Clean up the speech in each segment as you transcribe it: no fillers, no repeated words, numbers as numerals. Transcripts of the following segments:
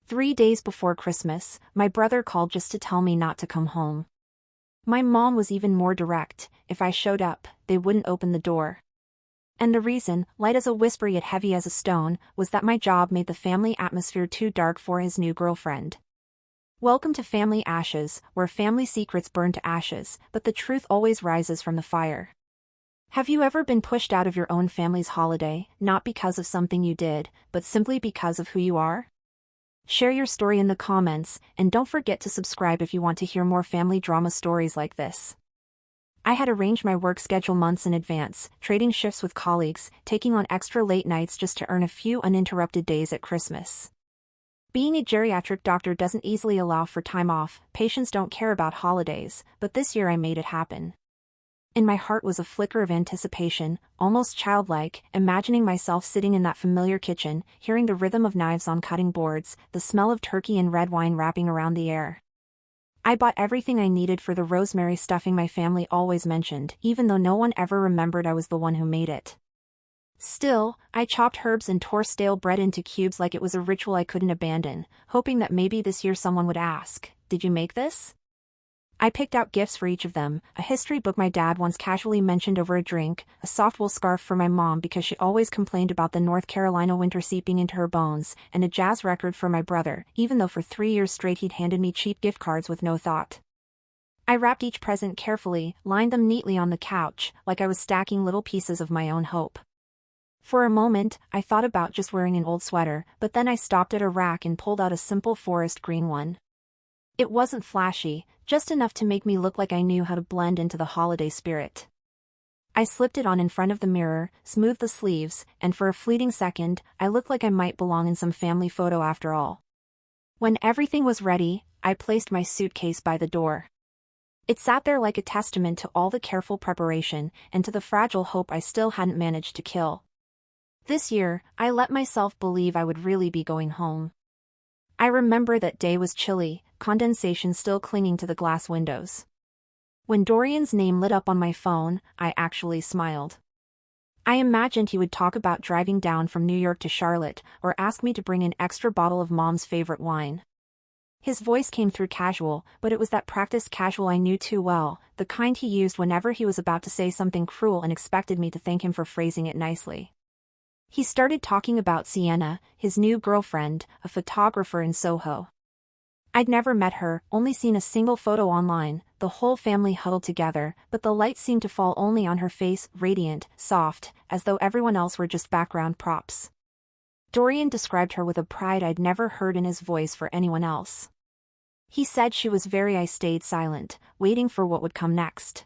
3 days before Christmas, my brother called just to tell me not to come home. My mom was even more direct. If I showed up, they wouldn't open the door. And the reason, light as a whisper yet heavy as a stone, was that my job made the family atmosphere too dark for his new girlfriend. Welcome to Family Ashes, where family secrets burn to ashes, but the truth always rises from the fire. Have you ever been pushed out of your own family's holiday, not because of something you did, but simply because of who you are? Share your story in the comments, and don't forget to subscribe if you want to hear more family drama stories like this. I had arranged my work schedule months in advance, trading shifts with colleagues, taking on extra late nights just to earn a few uninterrupted days at Christmas. Being a geriatric doctor doesn't easily allow for time off. Patients don't care about holidays, but this year I made it happen. In my heart was a flicker of anticipation, almost childlike, imagining myself sitting in that familiar kitchen, hearing the rhythm of knives on cutting boards, the smell of turkey and red wine wrapping around the air. I bought everything I needed for the rosemary stuffing my family always mentioned, even though no one ever remembered I was the one who made it. Still, I chopped herbs and tore stale bread into cubes like it was a ritual I couldn't abandon, hoping that maybe this year someone would ask, "Did you make this?" I picked out gifts for each of them: a history book my dad once casually mentioned over a drink, a soft wool scarf for my mom because she always complained about the North Carolina winter seeping into her bones, and a jazz record for my brother, even though for 3 years straight he'd handed me cheap gift cards with no thought. I wrapped each present carefully, lined them neatly on the couch, like I was stacking little pieces of my own hope. For a moment, I thought about just wearing an old sweater, but then I stopped at a rack and pulled out a simple forest green one. It wasn't flashy, just enough to make me look like I knew how to blend into the holiday spirit. I slipped it on in front of the mirror, smoothed the sleeves, and for a fleeting second, I looked like I might belong in some family photo after all. When everything was ready, I placed my suitcase by the door. It sat there like a testament to all the careful preparation, and to the fragile hope I still hadn't managed to kill. This year, I let myself believe I would really be going home. I remember that day was chilly, condensation still clinging to the glass windows. When Dorian's name lit up on my phone, I actually smiled. I imagined he would talk about driving down from New York to Charlotte, or ask me to bring an extra bottle of Mom's favorite wine. His voice came through casual, but it was that practiced casual I knew too well, the kind he used whenever he was about to say something cruel and expected me to thank him for phrasing it nicely. He started talking about Sienna, his new girlfriend, a photographer in Soho. I'd never met her, only seen a single photo online, the whole family huddled together, but the light seemed to fall only on her face, radiant, soft, as though everyone else were just background props. Dorian described her with a pride I'd never heard in his voice for anyone else. He said she was very. I stayed silent, waiting for what would come next.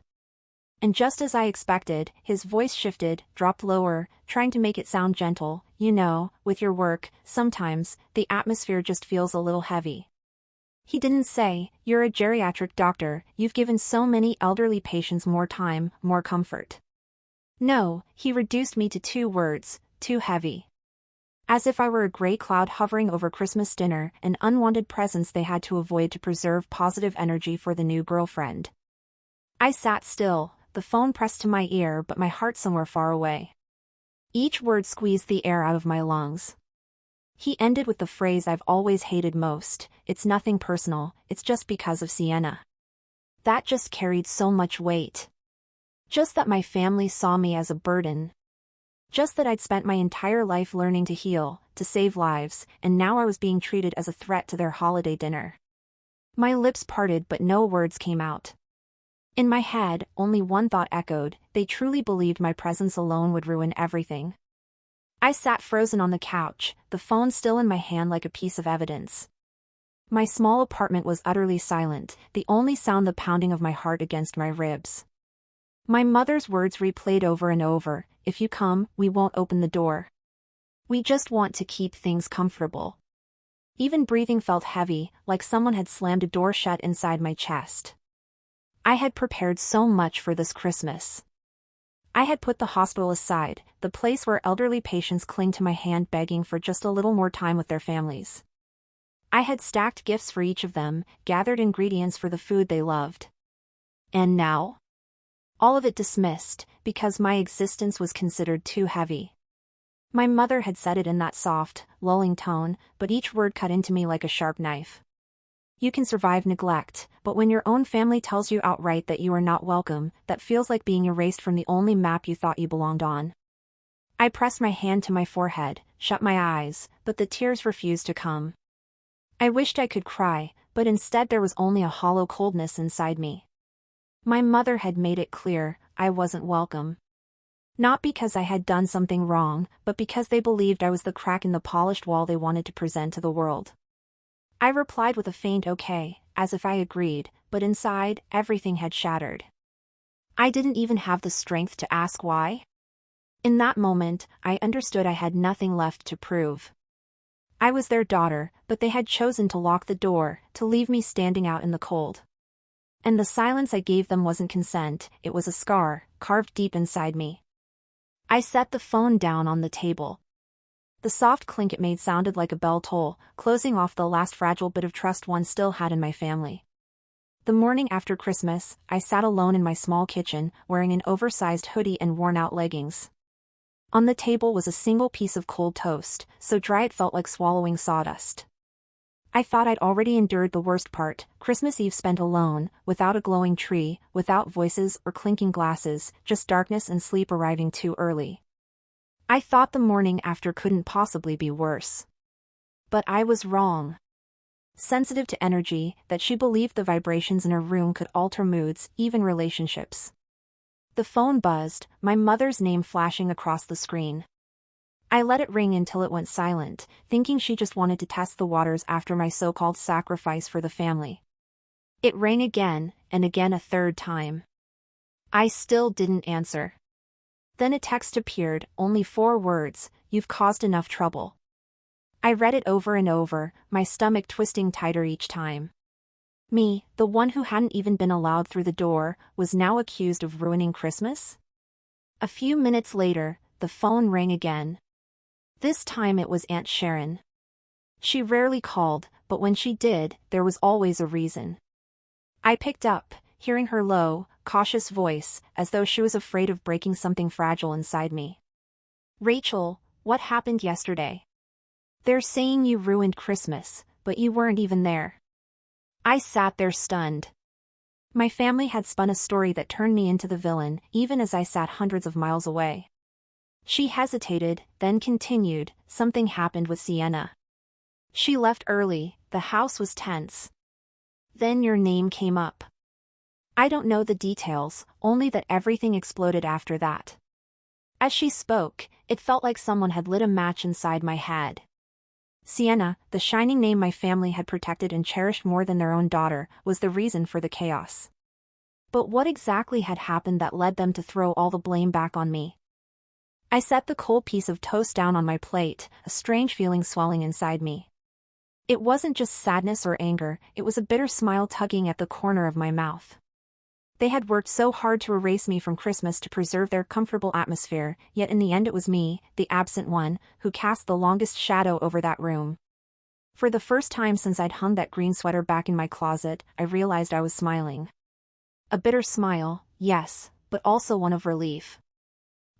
And just as I expected, his voice shifted, dropped lower, trying to make it sound gentle. "You know, with your work, sometimes, the atmosphere just feels a little heavy." He didn't say, "You're a geriatric doctor, you've given so many elderly patients more time, more comfort." No, he reduced me to 2 words: too heavy. As if I were a gray cloud hovering over Christmas dinner, an unwanted presence they had to avoid to preserve positive energy for the new girlfriend. I sat still, the phone pressed to my ear but my heart somewhere far away. Each word squeezed the air out of my lungs. He ended with the phrase I've always hated most: "It's nothing personal, it's just because of Sienna." That just carried so much weight. Just that my family saw me as a burden. Just that I'd spent my entire life learning to heal, to save lives, and now I was being treated as a threat to their holiday dinner. My lips parted but no words came out. In my head, only one thought echoed: they truly believed my presence alone would ruin everything. I sat frozen on the couch, the phone still in my hand like a piece of evidence. My small apartment was utterly silent, the only sound the pounding of my heart against my ribs. My mother's words replayed over and over: "If you come, we won't open the door. We just want to keep things comfortable." Even breathing felt heavy, like someone had slammed a door shut inside my chest. I had prepared so much for this Christmas. I had put the hospital aside, the place where elderly patients cling to my hand begging for just a little more time with their families. I had stacked gifts for each of them, gathered ingredients for the food they loved. And now? All of it dismissed, because my existence was considered too heavy. My mother had said it in that soft, lulling tone, but each word cut into me like a sharp knife. You can survive neglect, but when your own family tells you outright that you are not welcome, that feels like being erased from the only map you thought you belonged on. I pressed my hand to my forehead, shut my eyes, but the tears refused to come. I wished I could cry, but instead there was only a hollow coldness inside me. My mother had made it clear, I wasn't welcome. Not because I had done something wrong, but because they believed I was the crack in the polished wall they wanted to present to the world. I replied with a faint okay, as if I agreed, but inside, everything had shattered. I didn't even have the strength to ask why. In that moment, I understood I had nothing left to prove. I was their daughter, but they had chosen to lock the door, to leave me standing out in the cold. And the silence I gave them wasn't consent, it was a scar, carved deep inside me. I set the phone down on the table. The soft clink it made sounded like a bell toll, closing off the last fragile bit of trust one still had in my family. The morning after Christmas, I sat alone in my small kitchen, wearing an oversized hoodie and worn-out leggings. On the table was a single piece of cold toast, so dry it felt like swallowing sawdust. I thought I'd already endured the worst part, Christmas Eve spent alone, without a glowing tree, without voices or clinking glasses, just darkness and sleep arriving too early. I thought the morning after couldn't possibly be worse. But I was wrong. Sensitive to energy, that she believed the vibrations in her room could alter moods, even relationships. The phone buzzed, my mother's name flashing across the screen. I let it ring until it went silent, thinking she just wanted to test the waters after my so-called sacrifice for the family. It rang again, and again a third time. I still didn't answer. Then a text appeared, only 4 words, "You've caused enough trouble." I read it over and over, my stomach twisting tighter each time. Me, the one who hadn't even been allowed through the door, was now accused of ruining Christmas? A few minutes later, the phone rang again. This time it was Aunt Sharon. She rarely called, but when she did, there was always a reason. I picked up, hearing her low, cautious voice, as though she was afraid of breaking something fragile inside me. "Rachel, what happened yesterday? They're saying you ruined Christmas, but you weren't even there." I sat there stunned. My family had spun a story that turned me into the villain, even as I sat hundreds of miles away. She hesitated, then continued, "Something happened with Sienna. She left early, the house was tense. Then your name came up. I don't know the details, only that everything exploded after that." As she spoke, it felt like someone had lit a match inside my head. Sienna, the shining name my family had protected and cherished more than their own daughter, was the reason for the chaos. But what exactly had happened that led them to throw all the blame back on me? I set the cold piece of toast down on my plate, a strange feeling swelling inside me. It wasn't just sadness or anger, it was a bitter smile tugging at the corner of my mouth. They had worked so hard to erase me from Christmas to preserve their comfortable atmosphere, yet in the end it was me, the absent one, who cast the longest shadow over that room. For the first time since I'd hung that green sweater back in my closet, I realized I was smiling. A bitter smile, yes, but also one of relief.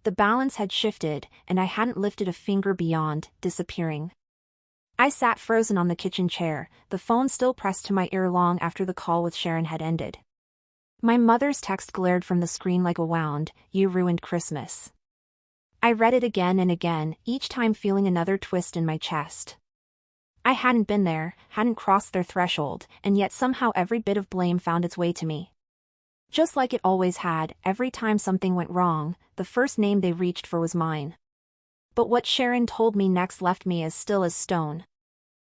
The balance had shifted, and I hadn't lifted a finger beyond disappearing. I sat frozen on the kitchen chair, the phone still pressed to my ear long after the call with Sharon had ended. My mother's text glared from the screen like a wound, "You ruined Christmas." I read it again and again, each time feeling another twist in my chest. I hadn't been there, hadn't crossed their threshold, and yet somehow every bit of blame found its way to me. Just like it always had, every time something went wrong, the first name they reached for was mine. But what Sharon told me next left me as still as stone.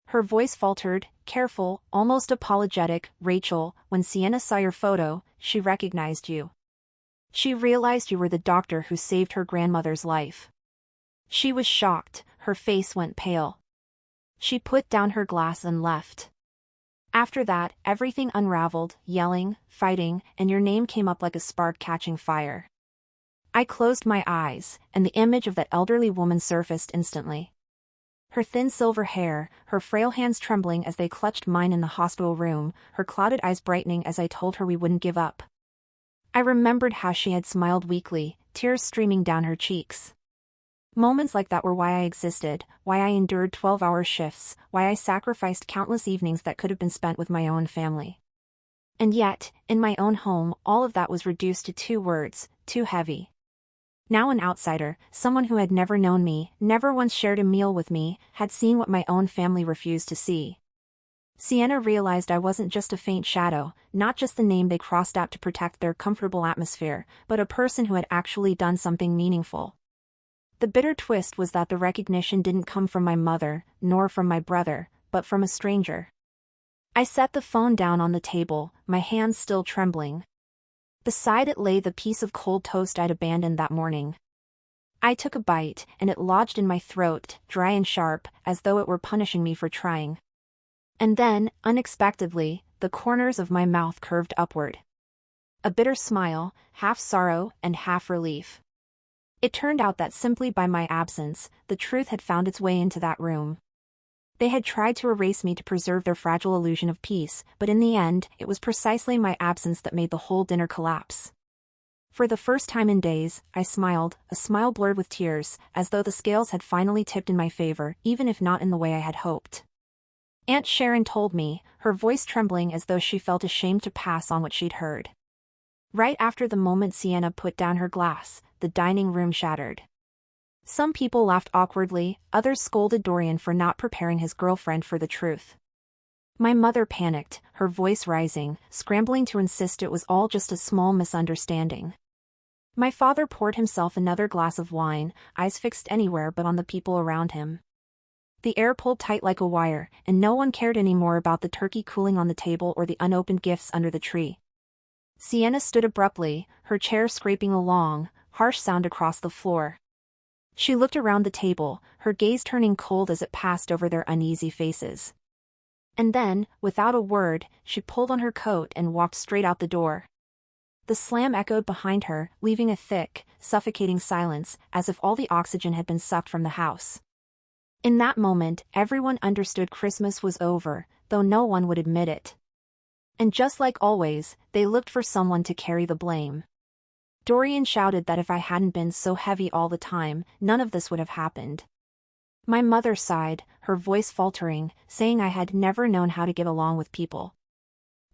Her voice faltered, careful, almost apologetic, "Rachel, when Sienna saw your photo, she recognized you. She realized you were the doctor who saved her grandmother's life." She was shocked, her face went pale. She put down her glass and left. After that, everything unraveled, yelling, fighting, and your name came up like a spark catching fire. I closed my eyes, and the image of that elderly woman surfaced instantly. Her thin silver hair, her frail hands trembling as they clutched mine in the hospital room, her clouded eyes brightening as I told her we wouldn't give up. I remembered how she had smiled weakly, tears streaming down her cheeks. Moments like that were why I existed, why I endured 12-hour shifts, why I sacrificed countless evenings that could have been spent with my own family. And yet, in my own home, all of that was reduced to two words: too heavy. Now an outsider, someone who had never known me, never once shared a meal with me, had seen what my own family refused to see. Sienna realized I wasn't just a faint shadow, not just the name they crossed out to protect their comfortable atmosphere, but a person who had actually done something meaningful. The bitter twist was that the recognition didn't come from my mother, nor from my brother, but from a stranger. I set the phone down on the table, my hands still trembling. Beside it lay the piece of cold toast I'd abandoned that morning. I took a bite, and it lodged in my throat, dry and sharp, as though it were punishing me for trying. And then, unexpectedly, the corners of my mouth curved upward. A bitter smile, half sorrow and half relief. It turned out that simply by my absence, the truth had found its way into that room. They had tried to erase me to preserve their fragile illusion of peace, but in the end, it was precisely my absence that made the whole dinner collapse. For the first time in days, I smiled, a smile blurred with tears, as though the scales had finally tipped in my favor, even if not in the way I had hoped. Aunt Sharon told me, her voice trembling as though she felt ashamed to pass on what she'd heard. Right after the moment Sienna put down her glass, the dining room shattered. Some people laughed awkwardly, others scolded Dorian for not preparing his girlfriend for the truth. My mother panicked, her voice rising, scrambling to insist it was all just a small misunderstanding. My father poured himself another glass of wine, eyes fixed anywhere but on the people around him. The air pulled tight like a wire, and no one cared anymore about the turkey cooling on the table or the unopened gifts under the tree. Sienna stood abruptly, her chair scraping a long, harsh sound across the floor. She looked around the table, her gaze turning cold as it passed over their uneasy faces. And then, without a word, she pulled on her coat and walked straight out the door. The slam echoed behind her, leaving a thick, suffocating silence, as if all the oxygen had been sucked from the house. In that moment, everyone understood Christmas was over, though no one would admit it. And just like always, they looked for someone to carry the blame. Dorian shouted that if I hadn't been so heavy all the time, none of this would have happened. My mother sighed, her voice faltering, saying I had never known how to get along with people.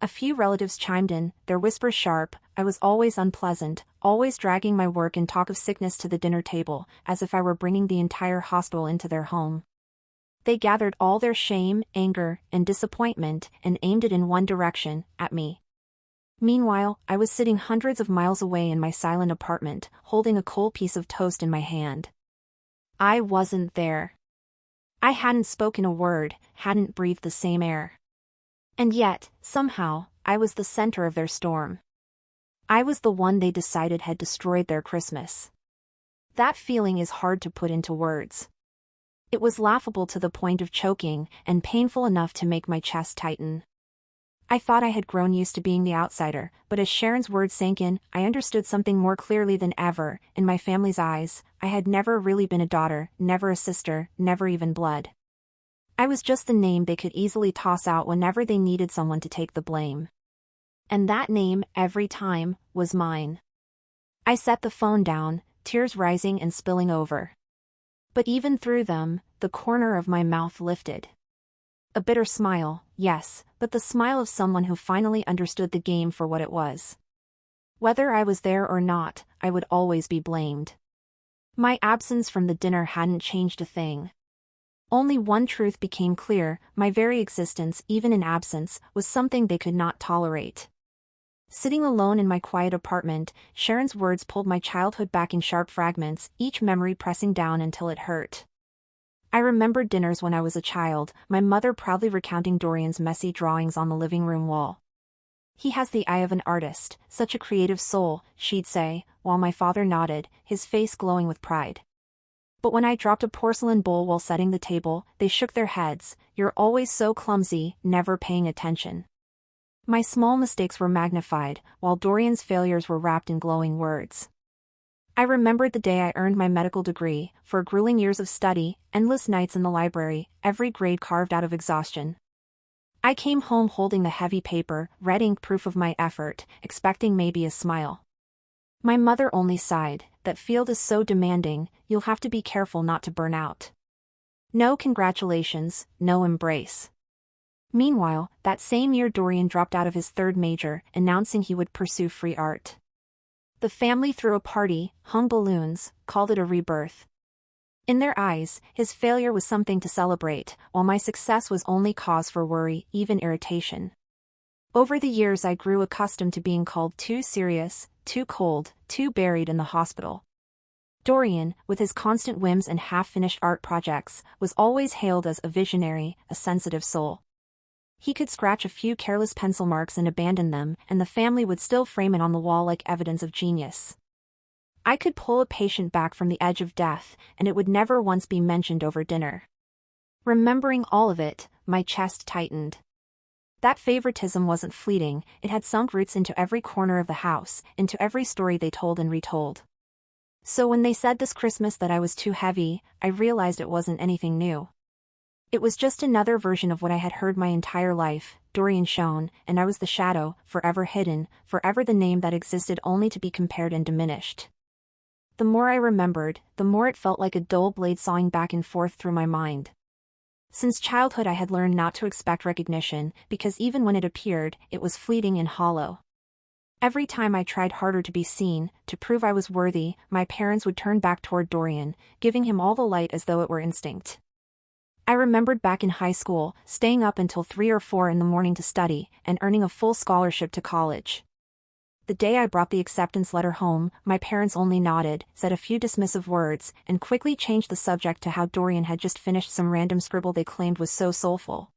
A few relatives chimed in, their whispers sharp. I was always unpleasant, always dragging my work and talk of sickness to the dinner table, as if I were bringing the entire hospital into their home. They gathered all their shame, anger, and disappointment and aimed it in one direction, at me. Meanwhile, I was sitting hundreds of miles away in my silent apartment, holding a cold piece of toast in my hand. I wasn't there. I hadn't spoken a word, hadn't breathed the same air. And yet, somehow, I was the center of their storm. I was the one they decided had destroyed their Christmas. That feeling is hard to put into words. It was laughable to the point of choking, and painful enough to make my chest tighten. I thought I had grown used to being the outsider, but as Sharon's words sank in, I understood something more clearly than ever. In my family's eyes, I had never really been a daughter, never a sister, never even blood. I was just the name they could easily toss out whenever they needed someone to take the blame. And that name, every time, was mine. I set the phone down, tears rising and spilling over. But even through them, the corner of my mouth lifted. A bitter smile, yes, but the smile of someone who finally understood the game for what it was. Whether I was there or not, I would always be blamed. My absence from the dinner hadn't changed a thing. Only one truth became clear: my very existence, even in absence, was something they could not tolerate. Sitting alone in my quiet apartment, Sharon's words pulled my childhood back in sharp fragments, each memory pressing down until it hurt. I remembered dinners when I was a child, my mother proudly recounting Dorian's messy drawings on the living room wall. "He has the eye of an artist, such a creative soul," she'd say, while my father nodded, his face glowing with pride. But when I dropped a porcelain bowl while setting the table, they shook their heads. "You're always so clumsy, never paying attention." My small mistakes were magnified, while Dorian's failures were wrapped in glowing words. I remembered the day I earned my medical degree, for grueling years of study, endless nights in the library, every grade carved out of exhaustion. I came home holding the heavy paper, red ink proof of my effort, expecting maybe a smile. My mother only sighed, "That field is so demanding, you'll have to be careful not to burn out." No congratulations, no embrace. Meanwhile, that same year Dorian dropped out of his third major, announcing he would pursue free art. The family threw a party, hung balloons, called it a rebirth. In their eyes, his failure was something to celebrate, while my success was only cause for worry, even irritation. Over the years I grew accustomed to being called too serious, too cold, too buried in the hospital. Dorian, with his constant whims and half-finished art projects, was always hailed as a visionary, a sensitive soul. He could scratch a few careless pencil marks and abandon them, and the family would still frame it on the wall like evidence of genius. I could pull a patient back from the edge of death, and it would never once be mentioned over dinner. Remembering all of it, my chest tightened. That favoritism wasn't fleeting, it had sunk roots into every corner of the house, into every story they told and retold. So when they said this Christmas that I was too heavy, I realized it wasn't anything new. It was just another version of what I had heard my entire life. Dorian shone, and I was the shadow, forever hidden, forever the name that existed only to be compared and diminished. The more I remembered, the more it felt like a dull blade sawing back and forth through my mind. Since childhood I had learned not to expect recognition, because even when it appeared, it was fleeting and hollow. Every time I tried harder to be seen, to prove I was worthy, my parents would turn back toward Dorian, giving him all the light as though it were instinct. I remembered back in high school, staying up until 3 or 4 in the morning to study, and earning a full scholarship to college. The day I brought the acceptance letter home, my parents only nodded, said a few dismissive words, and quickly changed the subject to how Dorian had just finished some random scribble they claimed was so soulful.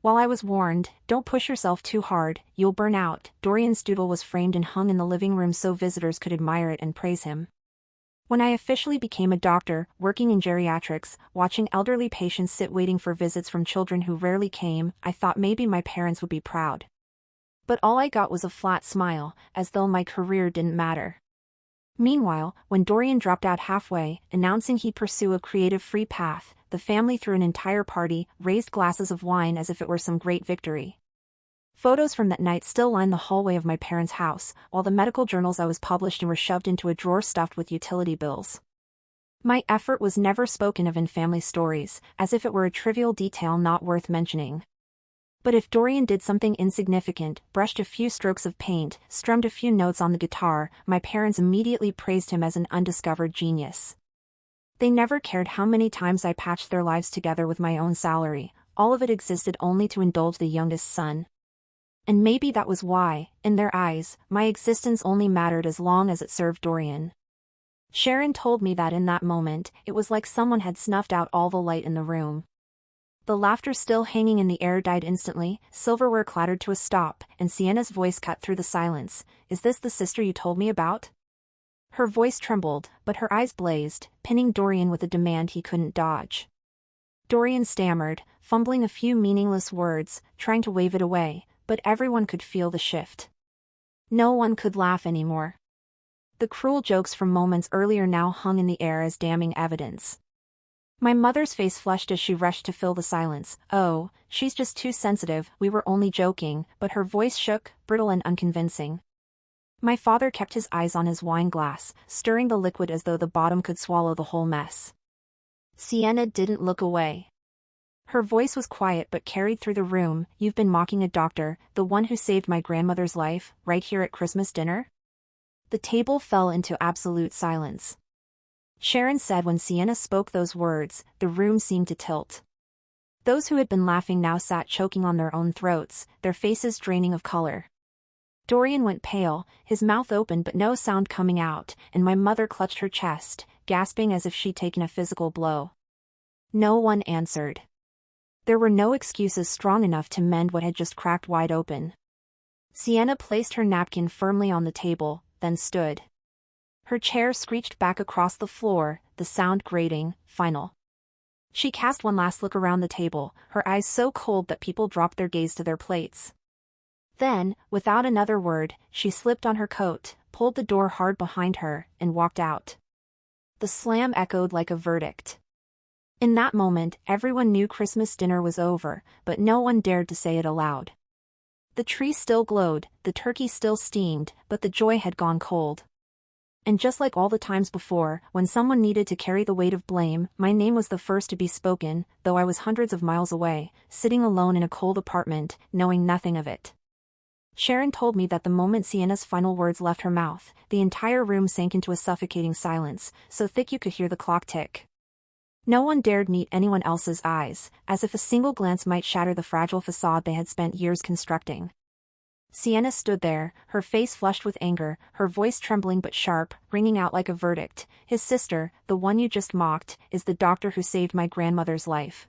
While I was warned, "Don't push yourself too hard, you'll burn out," Dorian's doodle was framed and hung in the living room so visitors could admire it and praise him. When I officially became a doctor, working in geriatrics, watching elderly patients sit waiting for visits from children who rarely came, I thought maybe my parents would be proud. But all I got was a flat smile, as though my career didn't matter. Meanwhile, when Dorian dropped out halfway, announcing he'd pursue a creative free path, the family threw an entire party, raised glasses of wine as if it were some great victory. Photos from that night still line the hallway of my parents' house, while the medical journals I was published in were shoved into a drawer stuffed with utility bills. My effort was never spoken of in family stories, as if it were a trivial detail not worth mentioning. But if Dorian did something insignificant, brushed a few strokes of paint, strummed a few notes on the guitar, my parents immediately praised him as an undiscovered genius. They never cared how many times I patched their lives together with my own salary, all of it existed only to indulge the youngest son. And maybe that was why, in their eyes, my existence only mattered as long as it served Dorian. Sharon told me that in that moment, it was like someone had snuffed out all the light in the room. The laughter still hanging in the air died instantly, silverware clattered to a stop, and Sienna's voice cut through the silence. "Is this the sister you told me about?" Her voice trembled, but her eyes blazed, pinning Dorian with a demand he couldn't dodge. Dorian stammered, fumbling a few meaningless words, trying to wave it away, but everyone could feel the shift. No one could laugh anymore. The cruel jokes from moments earlier now hung in the air as damning evidence. My mother's face flushed as she rushed to fill the silence. "Oh, she's just too sensitive, we were only joking," but her voice shook, brittle and unconvincing. My father kept his eyes on his wine glass, stirring the liquid as though the bottom could swallow the whole mess. Sienna didn't look away. Her voice was quiet but carried through the room. "You've been mocking a doctor, the one who saved my grandmother's life, right here at Christmas dinner?" The table fell into absolute silence. Sharon said when Sienna spoke those words, the room seemed to tilt. Those who had been laughing now sat choking on their own throats, their faces draining of color. Dorian went pale, his mouth open but no sound coming out, and my mother clutched her chest, gasping as if she'd taken a physical blow. No one answered. There were no excuses strong enough to mend what had just cracked wide open. Sienna placed her napkin firmly on the table, then stood. Her chair screeched back across the floor, the sound grating, final. She cast one last look around the table, her eyes so cold that people dropped their gaze to their plates. Then, without another word, she slipped on her coat, pulled the door hard behind her, and walked out. The slam echoed like a verdict. In that moment, everyone knew Christmas dinner was over, but no one dared to say it aloud. The tree still glowed, the turkey still steamed, but the joy had gone cold. And just like all the times before, when someone needed to carry the weight of blame, my name was the first to be spoken, though I was hundreds of miles away, sitting alone in a cold apartment, knowing nothing of it. Sharon told me that the moment Sienna's final words left her mouth, the entire room sank into a suffocating silence, so thick you could hear the clock tick. No one dared meet anyone else's eyes, as if a single glance might shatter the fragile facade they had spent years constructing. Sienna stood there, her face flushed with anger, her voice trembling but sharp, ringing out like a verdict. His sister, the one you just mocked, is the doctor who saved my grandmother's life.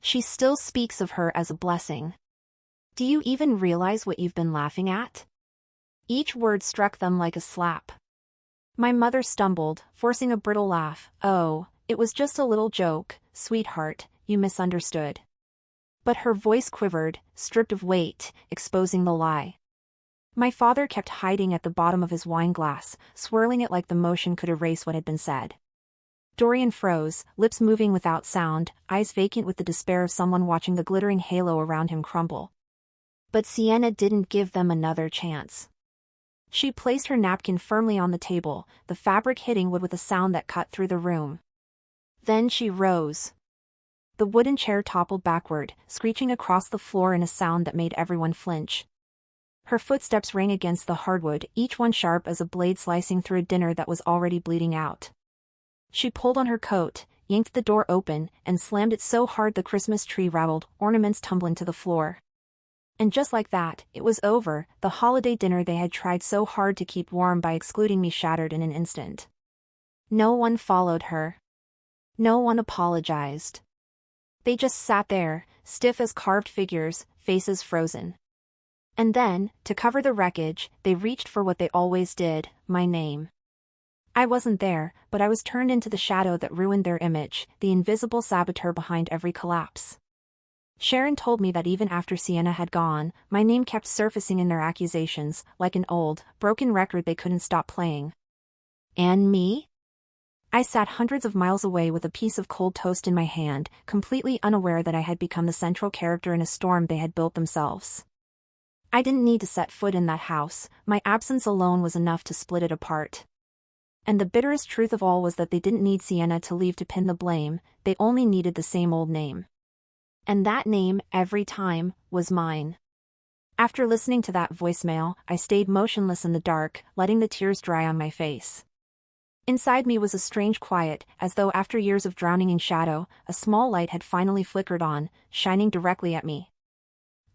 She still speaks of her as a blessing. Do you even realize what you've been laughing at? Each word struck them like a slap. My mother stumbled, forcing a brittle laugh. Oh, it was just a little joke, sweetheart, you misunderstood. But her voice quivered, stripped of weight, exposing the lie. My father kept hiding at the bottom of his wine glass, swirling it like the motion could erase what had been said. Dorian froze, lips moving without sound, eyes vacant with the despair of someone watching the glittering halo around him crumble. But Sienna didn't give them another chance. She placed her napkin firmly on the table, the fabric hitting wood with a sound that cut through the room. Then she rose. The wooden chair toppled backward, screeching across the floor in a sound that made everyone flinch. Her footsteps rang against the hardwood, each one sharp as a blade slicing through a dinner that was already bleeding out. She pulled on her coat, yanked the door open, and slammed it so hard the Christmas tree rattled, ornaments tumbling to the floor. And just like that, it was over. The holiday dinner they had tried so hard to keep warm by excluding me shattered in an instant. No one followed her. No one apologized. They just sat there, stiff as carved figures, faces frozen. And then, to cover the wreckage, they reached for what they always did, my name. I wasn't there, but I was turned into the shadow that ruined their image, the invisible saboteur behind every collapse. Sharon told me that even after Sienna had gone, my name kept surfacing in their accusations, like an old, broken record they couldn't stop playing. And me? I sat hundreds of miles away with a piece of cold toast in my hand, completely unaware that I had become the central character in a storm they had built themselves. I didn't need to set foot in that house, my absence alone was enough to split it apart. And the bitterest truth of all was that they didn't need Sienna to leave to pin the blame, they only needed the same old name. And that name, every time, was mine. After listening to that voicemail, I stayed motionless in the dark, letting the tears dry on my face. Inside me was a strange quiet, as though after years of drowning in shadow, a small light had finally flickered on, shining directly at me.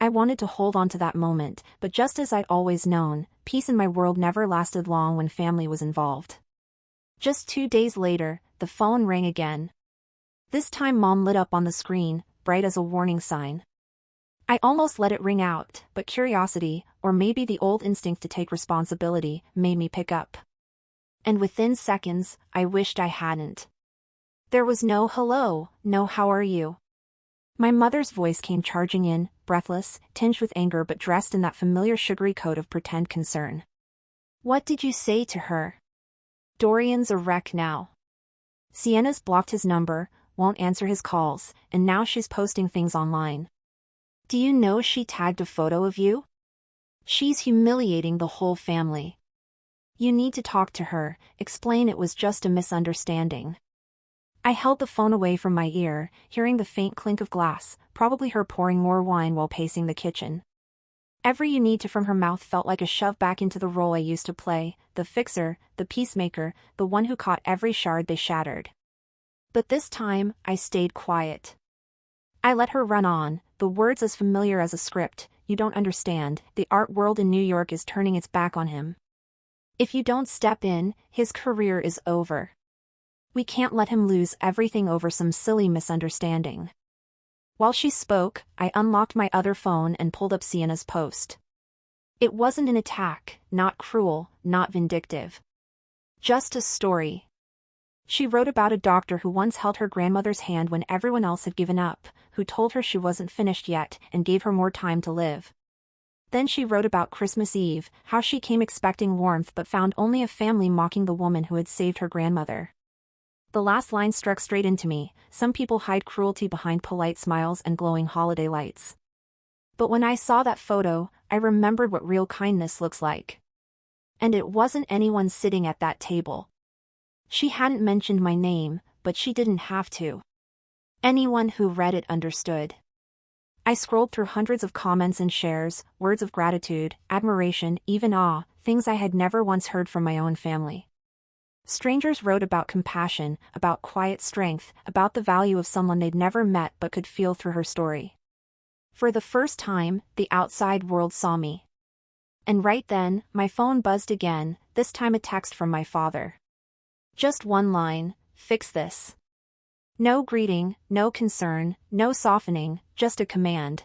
I wanted to hold on to that moment, but just as I'd always known, peace in my world never lasted long when family was involved. Just 2 days later, the phone rang again. This time Mom lit up on the screen, bright as a warning sign. I almost let it ring out, but curiosity, or maybe the old instinct to take responsibility, made me pick up. And within seconds, I wished I hadn't. There was no hello, no how are you. My mother's voice came charging in, breathless, tinged with anger but dressed in that familiar sugary coat of pretend concern. What did you say to her? Dorian's a wreck now. Sienna's blocked his number, won't answer his calls, and now she's posting things online. Do you know she tagged a photo of you? She's humiliating the whole family. You need to talk to her, explain it was just a misunderstanding. I held the phone away from my ear, hearing the faint clink of glass, probably her pouring more wine while pacing the kitchen. Every you need to from her mouth felt like a shove back into the role I used to play, the fixer, the peacemaker, the one who caught every shard they shattered. But this time, I stayed quiet. I let her run on, the words as familiar as a script. You don't understand, the art world in New York is turning its back on him. If you don't step in, his career is over. We can't let him lose everything over some silly misunderstanding. While she spoke, I unlocked my other phone and pulled up Sienna's post. It wasn't an attack, not cruel, not vindictive. Just a story. She wrote about a doctor who once held her grandmother's hand when everyone else had given up, who told her she wasn't finished yet and gave her more time to live. Then she wrote about Christmas Eve, how she came expecting warmth but found only a family mocking the woman who had saved her grandmother. The last line struck straight into me. Some people hide cruelty behind polite smiles and glowing holiday lights. But when I saw that photo, I remembered what real kindness looks like. And it wasn't anyone sitting at that table. She hadn't mentioned my name, but she didn't have to. Anyone who read it understood. I scrolled through hundreds of comments and shares, words of gratitude, admiration, even awe, things I had never once heard from my own family. Strangers wrote about compassion, about quiet strength, about the value of someone they'd never met but could feel through her story. For the first time, the outside world saw me. And right then, my phone buzzed again, this time a text from my father. Just one line, "Fix this." No greeting, no concern, no softening, just a command.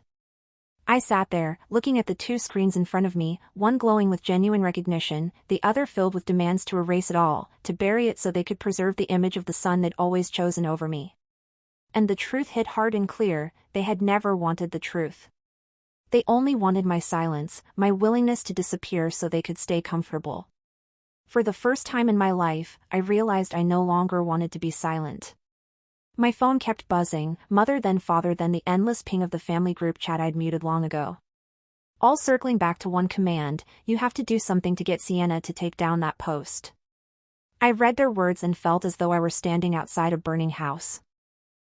I sat there, looking at the two screens in front of me, one glowing with genuine recognition, the other filled with demands to erase it all, to bury it so they could preserve the image of the son they'd always chosen over me. And the truth hit hard and clear, they had never wanted the truth. They only wanted my silence, my willingness to disappear so they could stay comfortable. For the first time in my life, I realized I no longer wanted to be silent. My phone kept buzzing, mother then father then the endless ping of the family group chat I'd muted long ago. All circling back to one command, "You have to do something to get Sienna to take down that post." I read their words and felt as though I were standing outside a burning house.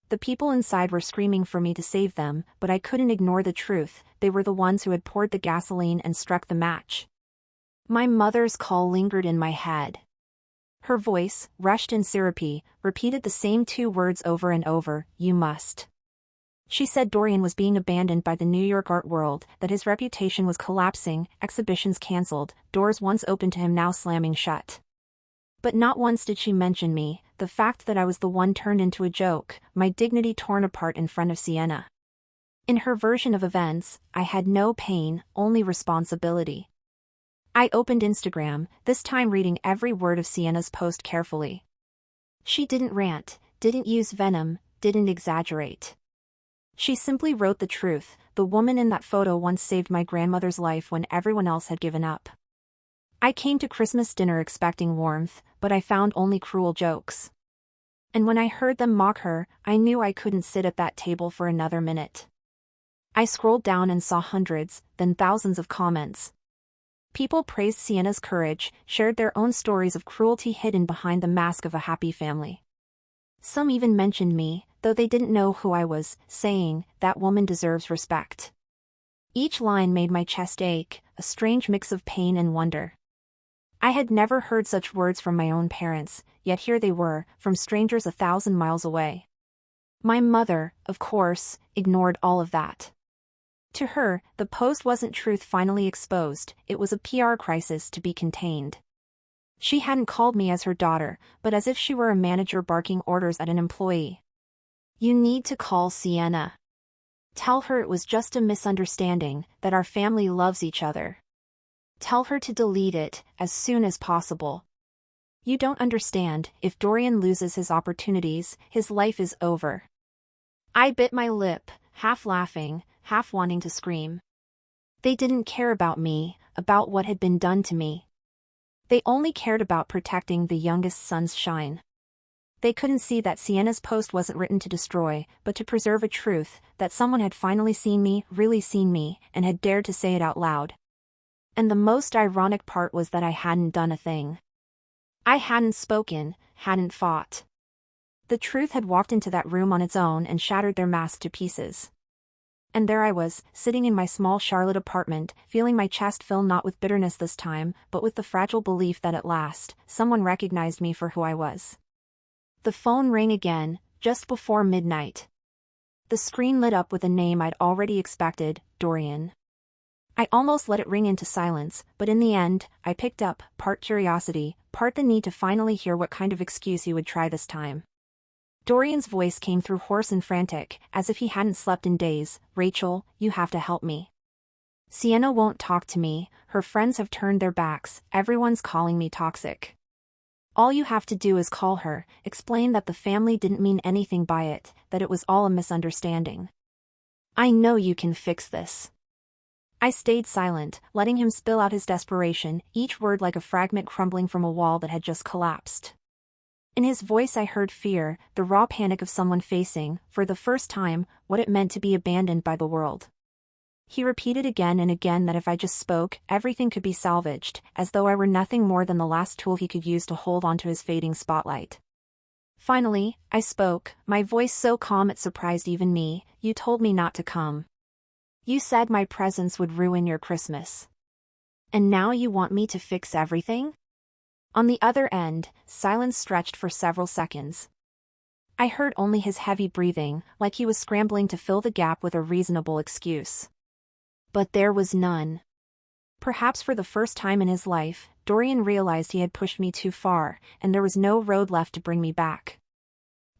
The people inside were screaming for me to save them, but I couldn't ignore the truth, they were the ones who had poured the gasoline and struck the match. My mother's call lingered in my head. Her voice, rushed and syrupy, repeated the same two words over and over, "You must." She said Dorian was being abandoned by the New York art world, that his reputation was collapsing, exhibitions cancelled, doors once open to him now slamming shut. But not once did she mention me, the fact that I was the one turned into a joke, my dignity torn apart in front of Sienna. In her version of events, I had no pain, only responsibility. I opened Instagram, this time reading every word of Sienna's post carefully. She didn't rant, didn't use venom, didn't exaggerate. She simply wrote the truth, the woman in that photo once saved my grandmother's life when everyone else had given up. I came to Christmas dinner expecting warmth, but I found only cruel jokes. And when I heard them mock her, I knew I couldn't sit at that table for another minute. I scrolled down and saw hundreds, then thousands of comments. People praised Sienna's courage, shared their own stories of cruelty hidden behind the mask of a happy family. Some even mentioned me, though they didn't know who I was, saying, "That woman deserves respect." Each line made my chest ache, a strange mix of pain and wonder. I had never heard such words from my own parents, yet here they were, from strangers 1,000 miles away. My mother, of course, ignored all of that. To her, the post wasn't truth finally exposed, it was a PR crisis to be contained. She hadn't called me as her daughter, but as if she were a manager barking orders at an employee. "You need to call Sienna. Tell her it was just a misunderstanding, that our family loves each other. Tell her to delete it, as soon as possible. You don't understand, if Dorian loses his opportunities, his life is over." I bit my lip, half laughing, half wanting to scream. They didn't care about me, about what had been done to me. They only cared about protecting the youngest son's shine. They couldn't see that Sienna's post wasn't written to destroy, but to preserve a truth, that someone had finally seen me, really seen me, and had dared to say it out loud. And the most ironic part was that I hadn't done a thing. I hadn't spoken, hadn't fought. The truth had walked into that room on its own and shattered their mask to pieces. And there I was, sitting in my small Charlotte apartment, feeling my chest fill not with bitterness this time, but with the fragile belief that at last, someone recognized me for who I was. The phone rang again, just before midnight. The screen lit up with a name I'd already expected, Dorian. I almost let it ring into silence, but in the end, I picked up, part curiosity, part the need to finally hear what kind of excuse he would try this time. Dorian's voice came through hoarse and frantic, as if he hadn't slept in days. "Rachel, you have to help me. Sienna won't talk to me, her friends have turned their backs, everyone's calling me toxic. All you have to do is call her, explain that the family didn't mean anything by it, that it was all a misunderstanding. I know you can fix this." I stayed silent, letting him spill out his desperation, each word like a fragment crumbling from a wall that had just collapsed. In his voice I heard fear, the raw panic of someone facing, for the first time, what it meant to be abandoned by the world. He repeated again and again that if I just spoke, everything could be salvaged, as though I were nothing more than the last tool he could use to hold onto his fading spotlight. Finally, I spoke, my voice so calm it surprised even me. You told me not to come. You said my presence would ruin your Christmas. And now you want me to fix everything? On the other end, silence stretched for several seconds. I heard only his heavy breathing, like he was scrambling to fill the gap with a reasonable excuse. But there was none. Perhaps for the first time in his life, Dorian realized he had pushed me too far, and there was no road left to bring me back.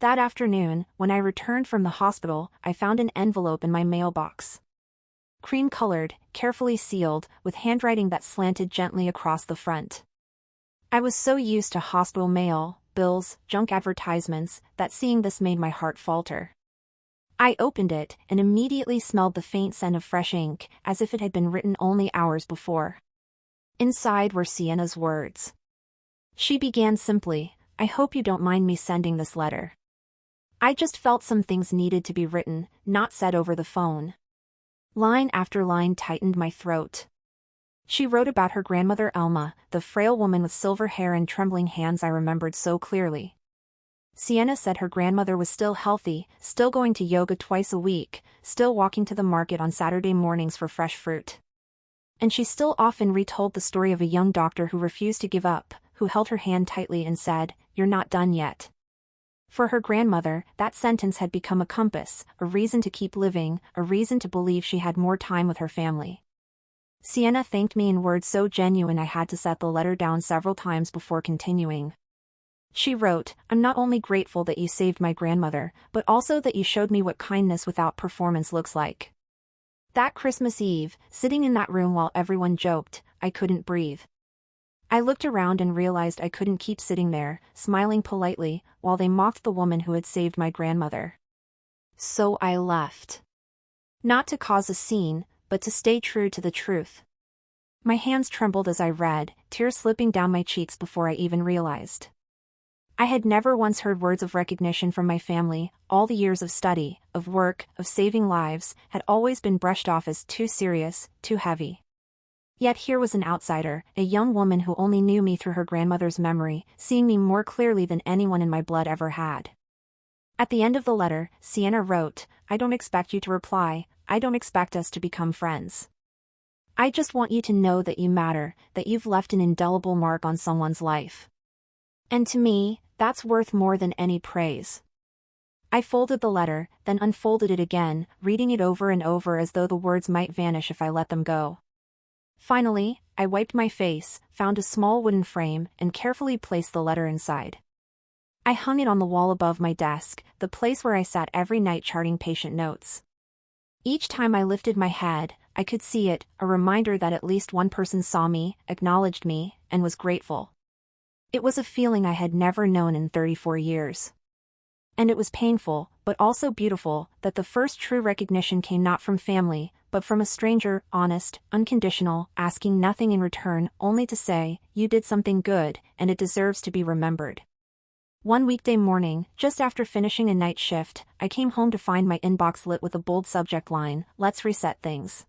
That afternoon, when I returned from the hospital, I found an envelope in my mailbox. Cream-colored, carefully sealed, with handwriting that slanted gently across the front. I was so used to hospital mail, bills, junk advertisements, that seeing this made my heart falter. I opened it and immediately smelled the faint scent of fresh ink, as if it had been written only hours before. Inside were Sienna's words. She began simply, "I hope you don't mind me sending this letter. I just felt some things needed to be written, not said over the phone." Line after line tightened my throat. She wrote about her grandmother Elma, the frail woman with silver hair and trembling hands I remembered so clearly. Sienna said her grandmother was still healthy, still going to yoga twice a week, still walking to the market on Saturday mornings for fresh fruit. And she still often retold the story of a young doctor who refused to give up, who held her hand tightly and said, "You're not done yet." For her grandmother, that sentence had become a compass, a reason to keep living, a reason to believe she had more time with her family. Sienna thanked me in words so genuine I had to set the letter down several times before continuing. She wrote, "I'm not only grateful that you saved my grandmother, but also that you showed me what kindness without performance looks like." That Christmas Eve, sitting in that room while everyone joked, I couldn't breathe. I looked around and realized I couldn't keep sitting there, smiling politely, while they mocked the woman who had saved my grandmother. So I left. Not to cause a scene, but to stay true to the truth. My hands trembled as I read, tears slipping down my cheeks before I even realized. I had never once heard words of recognition from my family. All the years of study, of work, of saving lives, had always been brushed off as too serious, too heavy. Yet here was an outsider, a young woman who only knew me through her grandmother's memory, seeing me more clearly than anyone in my blood ever had. At the end of the letter, Sienna wrote, "I don't expect you to reply, I don't expect us to become friends. I just want you to know that you matter, that you've left an indelible mark on someone's life. And to me, that's worth more than any praise." I folded the letter, then unfolded it again, reading it over and over as though the words might vanish if I let them go. Finally, I wiped my face, found a small wooden frame, and carefully placed the letter inside. I hung it on the wall above my desk, the place where I sat every night charting patient notes. Each time I lifted my head, I could see it, a reminder that at least one person saw me, acknowledged me, and was grateful. It was a feeling I had never known in 34 years. And it was painful, but also beautiful, that the first true recognition came not from family, but from a stranger, honest, unconditional, asking nothing in return, only to say, "You did something good, and it deserves to be remembered." One weekday morning, just after finishing a night shift, I came home to find my inbox lit with a bold subject line, "Let's reset things."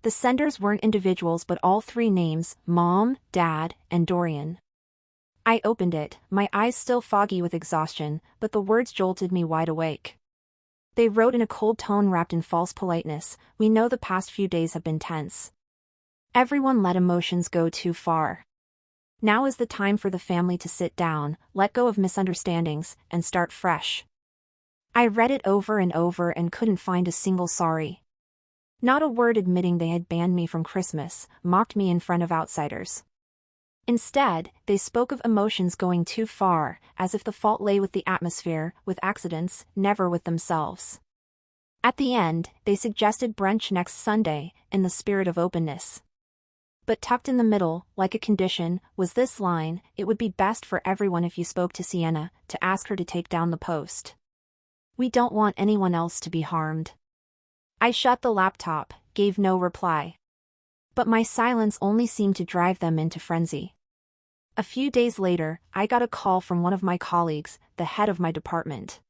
The senders weren't individuals but all three names, Mom, Dad, and Dorian. I opened it, my eyes still foggy with exhaustion, but the words jolted me wide awake. They wrote in a cold tone wrapped in false politeness, "We know the past few days have been tense. Everyone let emotions go too far. Now is the time for the family to sit down, let go of misunderstandings, and start fresh." I read it over and over and couldn't find a single sorry. Not a word admitting they had banned me from Christmas, mocked me in front of outsiders. Instead, they spoke of emotions going too far, as if the fault lay with the atmosphere, with accidents, never with themselves. At the end, they suggested brunch next Sunday, in the spirit of openness. But tucked in the middle, like a condition, was this line, "It would be best for everyone if you spoke to Sienna, to ask her to take down the post. We don't want anyone else to be harmed." I shut the laptop, gave no reply. But my silence only seemed to drive them into frenzy. A few days later, I got a call from one of my colleagues, the head of my department.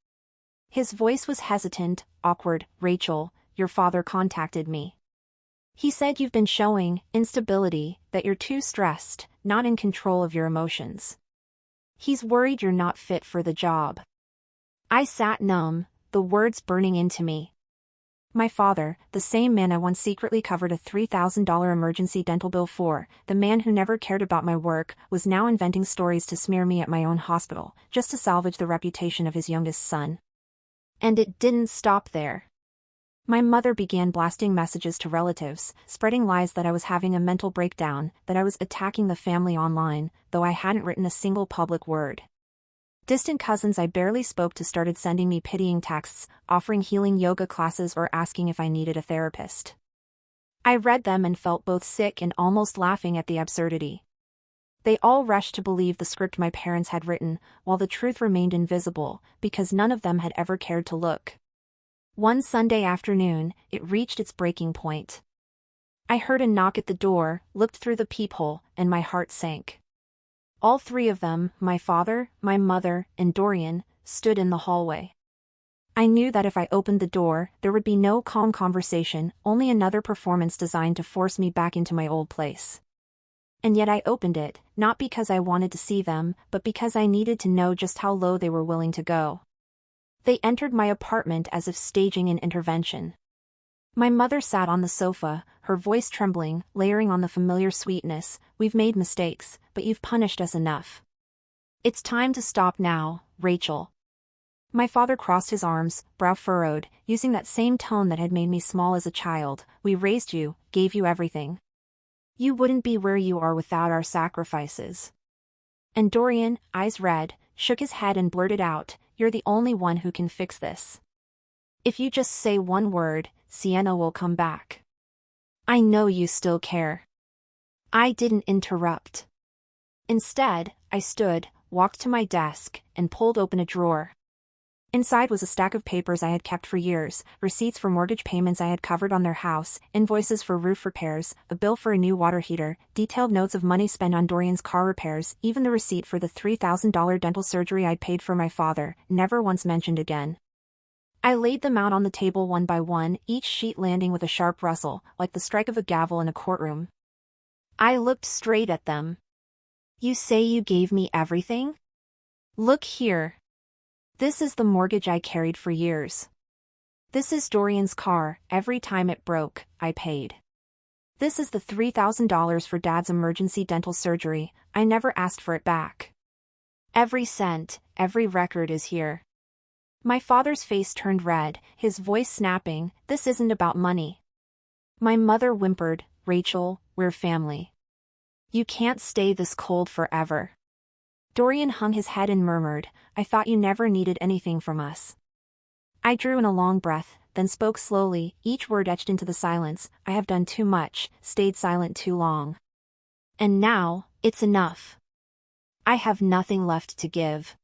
His voice was hesitant, awkward. "Rachel, your father contacted me. He said you've been showing instability, that you're too stressed, not in control of your emotions. He's worried you're not fit for the job. I sat numb, the words burning into me. My father, the same man I once secretly covered a $3,000 emergency dental bill for, the man who never cared about my work, was now inventing stories to smear me at my own hospital, just to salvage the reputation of his youngest son. And it didn't stop there. My mother began blasting messages to relatives, spreading lies that I was having a mental breakdown, that I was attacking the family online, though I hadn't written a single public word. Distant cousins I barely spoke to started sending me pitying texts, offering healing yoga classes or asking if I needed a therapist. I read them and felt both sick and almost laughing at the absurdity. They all rushed to believe the script my parents had written, while the truth remained invisible, because none of them had ever cared to look. One Sunday afternoon, it reached its breaking point. I heard a knock at the door, looked through the peephole, and my heart sank. All three of them, my father, my mother, and Dorian, stood in the hallway. I knew that if I opened the door, there would be no calm conversation, only another performance designed to force me back into my old place. And yet I opened it, not because I wanted to see them, but because I needed to know just how low they were willing to go. They entered my apartment as if staging an intervention. My mother sat on the sofa, her voice trembling, layering on the familiar sweetness. "We've made mistakes, but you've punished us enough. It's time to stop now, Rachel." My father crossed his arms, brow furrowed, using that same tone that had made me small as a child. "We raised you, gave you everything. You wouldn't be where you are without our sacrifices." And Dorian, eyes red, shook his head and blurted out, "You're the only one who can fix this. If you just say one word, Sienna will come back. I know you still care." I didn't interrupt. Instead, I stood, walked to my desk, and pulled open a drawer. Inside was a stack of papers I had kept for years, receipts for mortgage payments I had covered on their house, invoices for roof repairs, a bill for a new water heater, detailed notes of money spent on Dorian's car repairs, even the receipt for the $3,000 dental surgery I'd paid for my father, never once mentioned again. I laid them out on the table one by one, each sheet landing with a sharp rustle, like the strike of a gavel in a courtroom. I looked straight at them. "You say you gave me everything? Look here. This is the mortgage I carried for years. This is Dorian's car, every time it broke, I paid. This is the $3,000 for Dad's emergency dental surgery, I never asked for it back. Every cent, every record is here." My father's face turned red, his voice snapping, "This isn't about money." My mother whimpered, "Rachel, we're family. You can't stay this cold forever." Dorian hung his head and murmured, "I thought you never needed anything from us." I drew in a long breath, then spoke slowly, each word etched into the silence. "I have done too much, stayed silent too long. And now, it's enough. I have nothing left to give.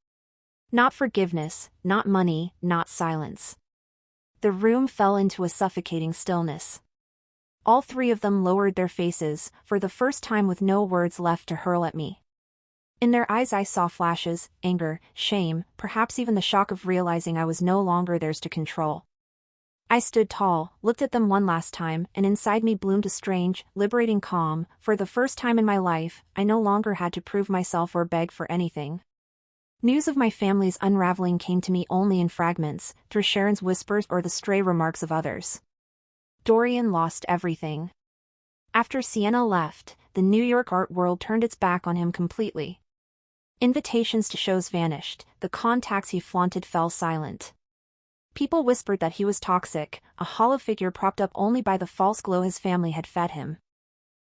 Not forgiveness, not money, not silence." The room fell into a suffocating stillness. All three of them lowered their faces, for the first time with no words left to hurl at me. In their eyes I saw flashes, anger, shame, perhaps even the shock of realizing I was no longer theirs to control. I stood tall, looked at them one last time, and inside me bloomed a strange, liberating calm. For the first time in my life, I no longer had to prove myself or beg for anything. News of my family's unraveling came to me only in fragments, through Sharon's whispers or the stray remarks of others. Dorian lost everything. After Sienna left, the New York art world turned its back on him completely. Invitations to shows vanished, the contacts he flaunted fell silent. People whispered that he was toxic, a hollow figure propped up only by the false glow his family had fed him.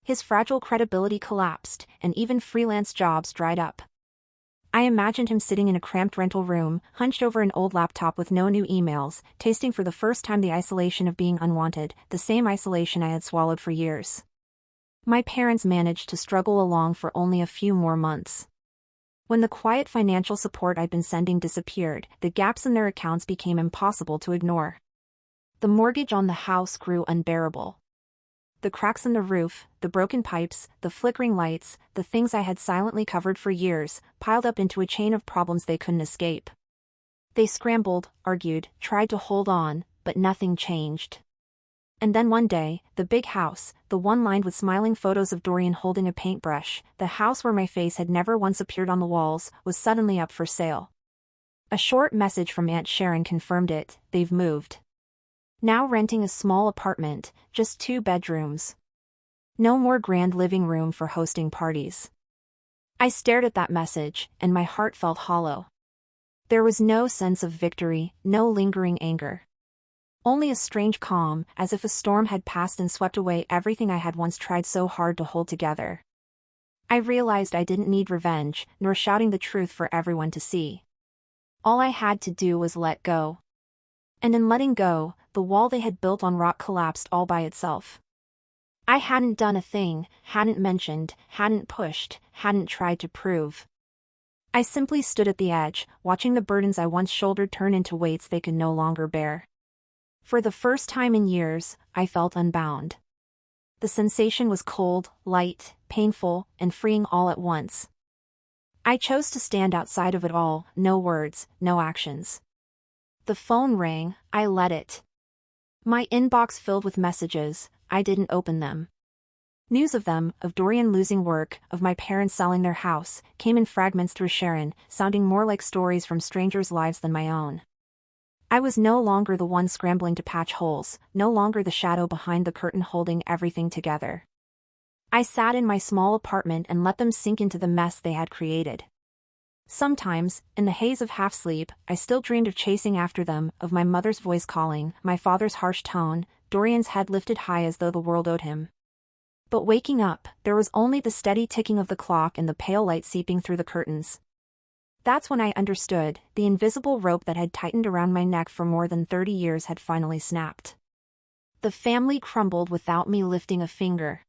His fragile credibility collapsed, and even freelance jobs dried up. I imagined him sitting in a cramped rental room, hunched over an old laptop with no new emails, tasting for the first time the isolation of being unwanted, the same isolation I had swallowed for years. My parents managed to struggle along for only a few more months. When the quiet financial support I'd been sending disappeared, the gaps in their accounts became impossible to ignore. The mortgage on the house grew unbearable. The cracks in the roof, the broken pipes, the flickering lights, the things I had silently covered for years, piled up into a chain of problems they couldn't escape. They scrambled, argued, tried to hold on, but nothing changed. And then one day, the big house, the one lined with smiling photos of Dorian holding a paintbrush, the house where my face had never once appeared on the walls, was suddenly up for sale. A short message from Aunt Sharon confirmed it. They've moved. Now renting a small apartment, just 2 bedrooms. No more grand living room for hosting parties. I stared at that message, and my heart felt hollow. There was no sense of victory, no lingering anger. Only a strange calm, as if a storm had passed and swept away everything I had once tried so hard to hold together. I realized I didn't need revenge, nor shouting the truth for everyone to see. All I had to do was let go. And in letting go, the wall they had built on rock collapsed all by itself. I hadn't done a thing, hadn't mentioned, hadn't pushed, hadn't tried to prove. I simply stood at the edge, watching the burdens I once shouldered turn into weights they could no longer bear. For the first time in years, I felt unbound. The sensation was cold, light, painful, and freeing all at once. I chose to stand outside of it all, no words, no actions. The phone rang, I let it. My inbox filled with messages, I didn't open them. News of them, of Dorian losing work, of my parents selling their house, came in fragments through Sharon, sounding more like stories from strangers' lives than my own. I was no longer the one scrambling to patch holes, no longer the shadow behind the curtain holding everything together. I sat in my small apartment and let them sink into the mess they had created. Sometimes, in the haze of half-sleep, I still dreamed of chasing after them, of my mother's voice calling, my father's harsh tone, Dorian's head lifted high as though the world owed him. But waking up, there was only the steady ticking of the clock and the pale light seeping through the curtains. That's when I understood, the invisible rope that had tightened around my neck for more than 30 years had finally snapped. The family crumbled without me lifting a finger.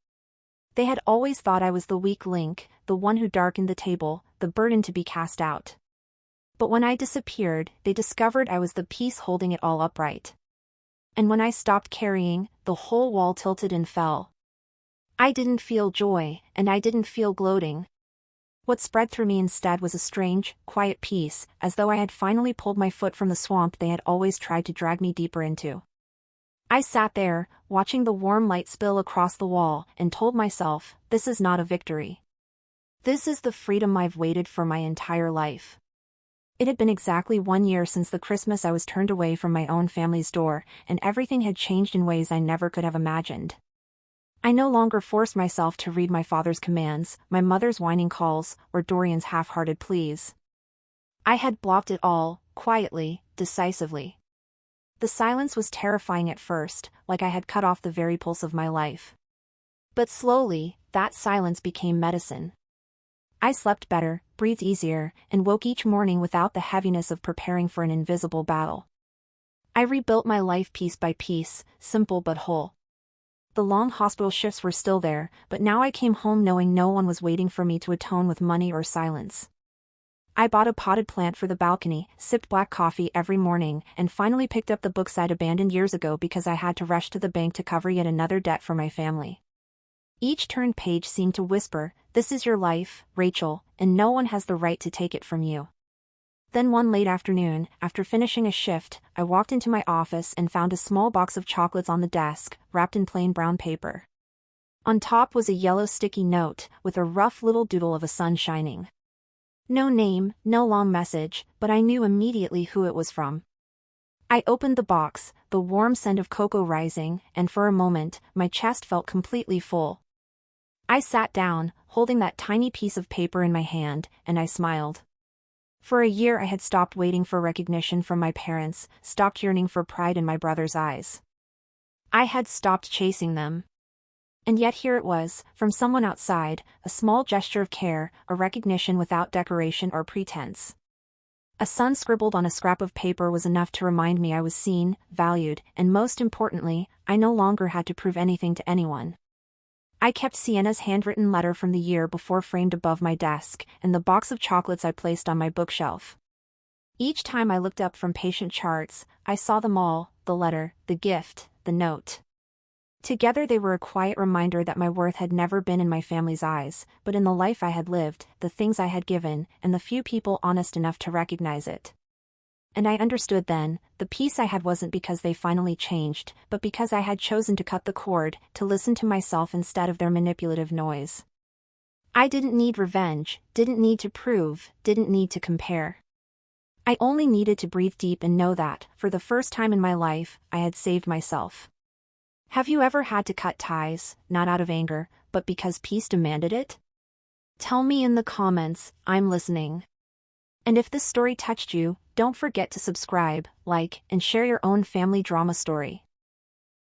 They had always thought I was the weak link, the one who darkened the table, the burden to be cast out. But when I disappeared, they discovered I was the piece holding it all upright. And when I stopped carrying, the whole wall tilted and fell. I didn't feel joy, and I didn't feel gloating. What spread through me instead was a strange, quiet peace, as though I had finally pulled my foot from the swamp they had always tried to drag me deeper into. I sat there, watching the warm light spill across the wall, and told myself, this is not a victory. This is the freedom I've waited for my entire life. It had been exactly 1 year since the Christmas I was turned away from my own family's door, and everything had changed in ways I never could have imagined. I no longer forced myself to read my father's commands, my mother's whining calls, or Dorian's half-hearted pleas. I had blocked it all, quietly, decisively. The silence was terrifying at first, like I had cut off the very pulse of my life. But slowly, that silence became medicine. I slept better, breathed easier, and woke each morning without the heaviness of preparing for an invisible battle. I rebuilt my life piece by piece, simple but whole. The long hospital shifts were still there, but now I came home knowing no one was waiting for me to atone with money or silence. I bought a potted plant for the balcony, sipped black coffee every morning, and finally picked up the books I'd abandoned years ago because I had to rush to the bank to cover yet another debt for my family. Each turned page seemed to whisper, "This is your life, Rachel, and no one has the right to take it from you." Then one late afternoon, after finishing a shift, I walked into my office and found a small box of chocolates on the desk, wrapped in plain brown paper. On top was a yellow sticky note, with a rough little doodle of a sun shining. No name, no long message, but I knew immediately who it was from. I opened the box, the warm scent of cocoa rising, and for a moment, my chest felt completely full. I sat down, holding that tiny piece of paper in my hand, and I smiled. For a year I had stopped waiting for recognition from my parents, stopped yearning for pride in my brother's eyes. I had stopped chasing them. And yet here it was, from someone outside, a small gesture of care, a recognition without decoration or pretense. A sun scribbled on a scrap of paper was enough to remind me I was seen, valued, and most importantly, I no longer had to prove anything to anyone. I kept Sienna's handwritten letter from the year before framed above my desk, and the box of chocolates I placed on my bookshelf. Each time I looked up from patient charts, I saw them all, the letter, the gift, the note. Together they were a quiet reminder that my worth had never been in my family's eyes, but in the life I had lived, the things I had given, and the few people honest enough to recognize it. And I understood then, the peace I had wasn't because they finally changed, but because I had chosen to cut the cord, to listen to myself instead of their manipulative noise. I didn't need revenge, didn't need to prove, didn't need to compare. I only needed to breathe deep and know that, for the first time in my life, I had saved myself. Have you ever had to cut ties, not out of anger, but because peace demanded it? Tell me in the comments, I'm listening. And if this story touched you, don't forget to subscribe, like, and share your own family drama story.